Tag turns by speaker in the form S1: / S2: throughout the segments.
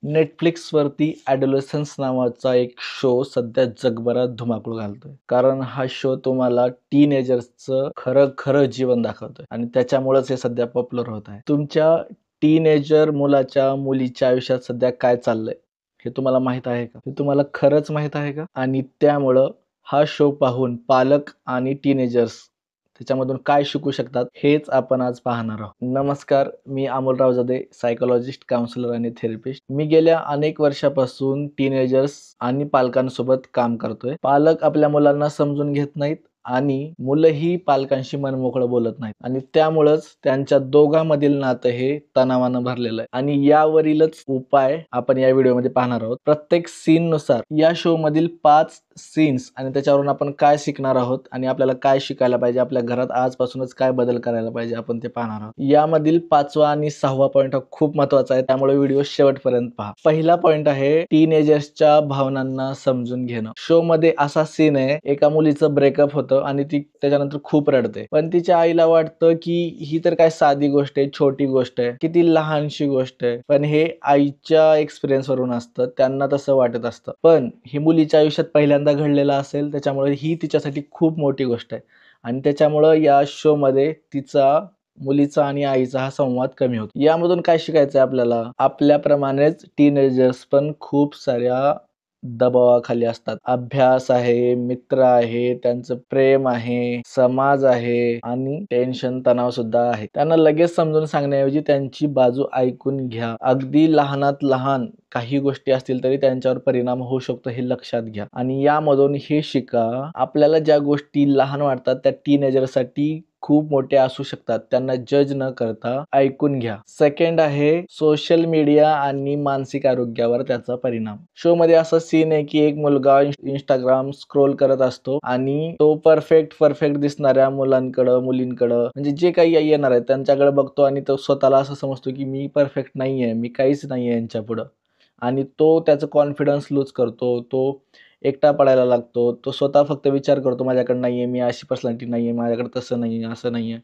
S1: नेटफ्लिक्सवरती ॲडोलसन्स नावाचा एक शो सध्या जगभरात धुमाकूळ घालतोय. कारण हा शो तुम्हाला टीनएजर्सचं खरं खरं जीवन दाखवतोय आणि त्याच्यामुळेच हे सध्या पॉप्युलर होत आहे. तुमच्या टीनएजर मुलाच्या मुलीच्या आयुष्यात सध्या काय चाललंय हे तुम्हाला माहित आहे का? हे तुम्हाला खरंच माहित आहे का? आणि त्यामुळं हा शो पाहून पालक आणि टीनएजर्स त्याच्यामधून काय शिकू शकतात हेच आपण आज पाहणार आहोत. नमस्कार, मी अमोल रावजादे, सायकोलॉजिस्ट, काउन्सिलर आणि थेरपिस्ट. मी गेल्या अनेक वर्षापासून टीनेजर्स आणि पालकांसोबत काम करतोय. पालक आपल्या मुलांना समजून घेत नाहीत आणि मुलंही पालकांशी मनमोकळं बोलत नाहीत आणि त्यामुळंच त्यांच्या दोघांमधील नातं हे तणावानं भरलेलं आहे आणि यावरीलच उपाय आपण या व्हिडिओमध्ये पाहणार आहोत. प्रत्येक सीननुसार या शो मधील 5 सीन्स आणि त्याच्यावरून आपण काय शिकणार आहोत आणि आपल्याला काय शिकायला पाहिजे, आपल्या घरात आजपासूनच काय बदल करायला पाहिजे, आपण ते पाहणार आहोत. यामधील 5वा आणि 6वा पॉईंट हा खूप महत्वाचा आहे, त्यामुळे व्हिडिओ शेवटपर्यंत पहा. पहिला पॉईंट आहे टीनेजर्सच्या भावनांना समजून घेणं. शो मध्ये असा सीन आहे, एका मुलीचं ब्रेकअप होतं आणि ती त्याच्यानंतर खूप रडते, पण तिच्या आईला वाटतं की ही तर काय साधी गोष्ट आहे, छोटी गोष्ट आहे, किती लहानशी गोष्ट आहे, पण हे आईच्या एक्सपिरियन्स वरून असतं, त्यांना तसं वाटत असतं. पण ही मुलीच्या आयुष्यात पहिल्यांदा घडलेलं असेल, त्याच्यामुळे ही तिच्यासाठी खूप मोठी गोष्ट आहे आणि त्याच्यामुळं या शो मध्ये मुलीचा आणि आईचा हा संवाद कमी होतो. यामधून काय शिकायचं आहे आपल्याला? आपल्याप्रमाणेच टीनेजर्स पण खूप साऱ्या दबावाखाली असतात. अभ्यास आहे, मित्र आहे, त्यांचं प्रेम आहे, समाज आहे आणि टेन्शन, तणाव सुद्धा आहे. त्यांना लगेच समजून सांगण्याऐवजी त्यांची बाजू ऐकून घ्या. अगदी लहानात लहान काही गोष्टी असतील तरी त्यांच्यावर परिणाम होऊ शकतो हे लक्षात घ्या आणि यामधून हे शिका, आपल्याला ज्या गोष्टी लहान वाटतात त्या टीनेजरसाठी खूप मोठे असू शकतात. त्यांना जज न करता ऐकून घ्या. सेकंड आहे सोशल मीडिया आणि मानसिक आरोग्यावर त्याचा परिणाम. शो मध्ये असा सीन आहे की एक मुलगा इंस्टाग्राम स्क्रोल करत असतो आणि तो परफेक्ट दिसणाऱ्या मुलींकडं म्हणजे जे काही येणार आहे त्यांच्याकडे बघतो आणि तो स्वतःला असं समजतो की मी परफेक्ट नाहीये, मी काहीच नाहीये यांच्या पुढं आणि तो त्याचा कॉन्फिडन्स लूज करतो. तो एकटा पडायला लागतो. तो स्वतः फक्त विचार करतो माझ्याकडे नाहीये, मी अशी पर्सनॅलिटी नाहीये, माझ्याकडे तसं नाहीये, असं नाहीये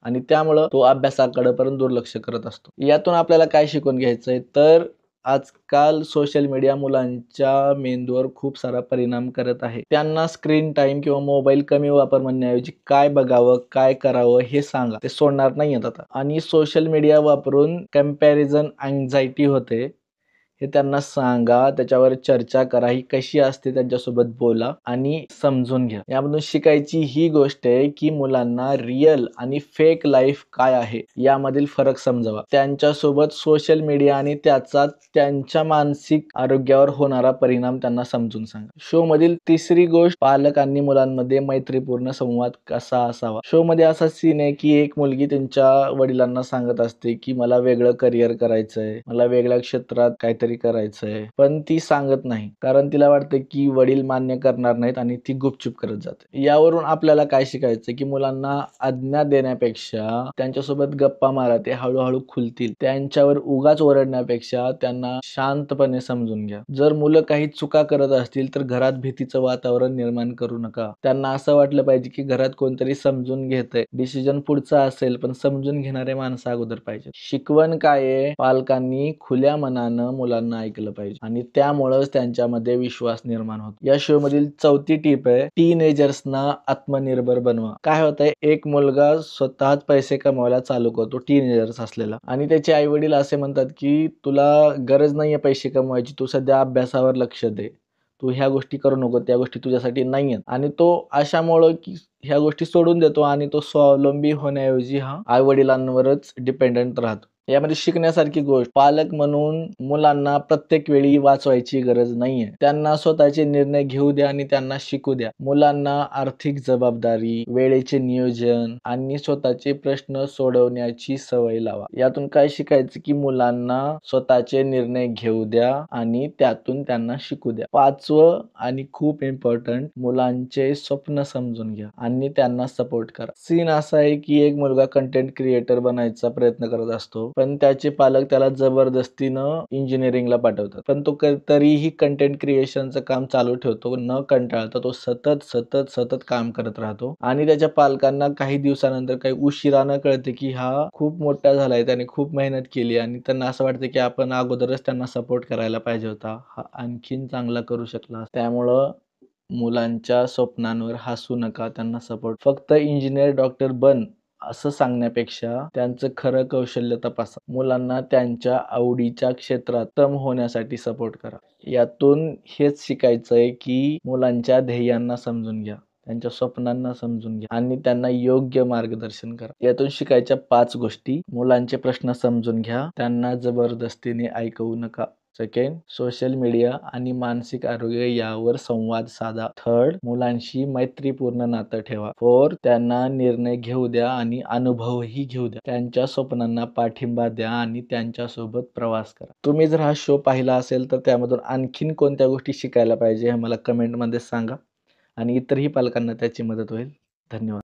S1: आणि त्यामुळं तो अभ्यासाकडे पण दुर्लक्ष करत असतो. यातून आपल्याला काय शिकून घ्यायचंय तर आजकाल सोशल मीडिया मुलांच्या मेंदूवर खूप सारा परिणाम करत आहे. त्यांना स्क्रीन टाइम किंवा मोबाईल कमी वापर म्हणण्याऐवजी काय बघावं, काय करावं हे सांगा. ते सोडणार नाहीयेत आता. आणि सोशल मीडिया वापरून कंपॅरिझन अँक्झायटी होते हे त्यांना सांगा, त्याच्यावर चर्चा करा, ही कशी असते त्यांच्यासोबत बोला आणि समजून घ्या. यामधून शिकायची ही गोष्ट आहे की मुलांना रिअल आणि फेक लाईफ काय आहे यामधील फरक समजावा. त्यांच्यासोबत सोशल मीडिया आणि त्याचा त्यांच्या मानसिक आरोग्यावर होणारा परिणाम त्यांना समजून सांगा. शो मधील तिसरी गोष्ट, पालकांनी मुलांमध्ये मैत्रीपूर्ण संवाद कसा असावा. शो मध्ये असा सीन आहे की एक मुलगी त्यांच्या वडिलांना सांगत असते की मला वेगळं करिअर करायचंय, मला वेगळ्या क्षेत्रात काहीतरी करायचंय, पण ती सांगत नाही कारण तिला वाटतं की वडील मान्य करणार नाहीत आणि ती गुपचूप करत जाते. यावरून आपल्याला काय शिकायचं की मुलांना आज्ञा देण्यापेक्षा त्यांच्यासोबत गप्पा मारा, ते हळूहळू खुलतील. त्यांच्यावर उगाच ओरडण्यापेक्षा त्यांना शांतपणे समजून घ्या. जर मुलं काही चुका करत असतील तर घरात भीतीचं वातावरण निर्माण करू नका. त्यांना असं वाटलं पाहिजे की घरात कोणतरी समजून घेतंय. डिसिजन पुढचा असेल पण समजून घेणारे माणसं अगोदर पाहिजे. शिकवण काय आहे? पालकांनी खुल्या मनानं मुलांना ऐकलं पाहिजे आणि त्यामुळेच त्यांच्यामध्ये विश्वास निर्माण होतो. या शो मधील चौथी टिप आहे, टीनेजर्सना आत्मनिर्भर बनवा. काय होतंय, एक मुलगा स्वतःच पैसे कमवायला चालू करतो, टीनेजर्स असलेला, आणि त्याचे आई वडील असे म्हणतात की तुला गरज नाहीये पैसे कमवायची, तू सध्या अभ्यासावर लक्ष दे, तू ह्या गोष्टी करू नको, त्या गोष्टी तुझ्यासाठी नाहीयेत. आणि तो अशामुळं की ह्या गोष्टी सोडून देतो आणि तो स्वावलंबी होण्याऐवजी हा आई वडिलांवरच डिपेंडंट राहतो. यामध्ये शिकण्यासारखी गोष्ट, पालक म्हणून मुलांना प्रत्येक वेळी वाचवायची गरज नाहीये. त्यांना स्वतःचे निर्णय घेऊ द्या आणि त्यांना शिकू द्या. मुलांना आर्थिक जबाबदारी, वेळेचे नियोजन आणि स्वतःचे प्रश्न सोडवण्याची सवय लावा. यातून काय शिकायचं की मुलांना स्वतःचे निर्णय घेऊ द्या आणि त्यातून त्यांना शिकू द्या. 5वं आणि खूप इम्पॉर्टंट, मुलांचे स्वप्न समजून घ्या आणि त्यांना सपोर्ट करा. सीन असा आहे की एक मुलगा कंटेंट क्रिएटर बनायचा प्रयत्न करत असतो पण त्याचे पालक त्याला जबरदस्तीनं इंजिनिअरिंगला पाठवतात. पण तो तरीही कंटेंट क्रिएशनचं काम चालू ठेवतो. न कंटाळता तो सतत काम करत राहतो आणि त्याच्या पालकांना काही दिवसानंतर काही उशिरानं कळते, की हा खूप मोठा झालाय, त्याने खूप मेहनत केली आणि त्यांना असं वाटतं, की आपण अगोदरच त्यांना सपोर्ट करायला पाहिजे होता. हा आणखीन चांगला करू शकला. त्यामुळं मुलांच्या स्वप्नांवर हसू नका, त्यांना सपोर्ट फक्त इंजिनिअर, डॉक्टर बन असं सांगण्यापेक्षा त्यांचं खरं कौशल्य तपासा. मुलांना त्यांच्या आवडीच्या क्षेत्रात उत्तम होण्यासाठी सपोर्ट करा. यातून हेच शिकायचंय, की मुलांच्या ध्येयांना समजून घ्या. त्यांच्या स्वप्नांना समजून घ्या आणि त्यांना योग्य मार्गदर्शन करा. यातून शिकायच्या 5 गोष्टी. मुलांचे प्रश्न समजून घ्या. त्यांना जबरदस्तीने ऐकवू नका. सेकंड, सोशल मीडिया आणि मानसिक आरोग्य यावर संवाद साधा. थर्ड, मुलांशी मैत्रीपूर्ण नातं ठेवा. फोर्थ, त्यांना निर्णय घेऊ द्या आणि अनुभवही घेऊ द्या. त्यांच्या स्वप्नांना पाठिंबा द्या आणि त्यांच्यासोबत प्रवास करा. तुम्ही जर हा शो पाहिला असेल तर त्यामधून आणखीन कोणत्या गोष्टी शिकायला पाहिजे हे मला कमेंटमध्ये सांगा आणि इतरही पालकांना त्याची मदत होईल. धन्यवाद.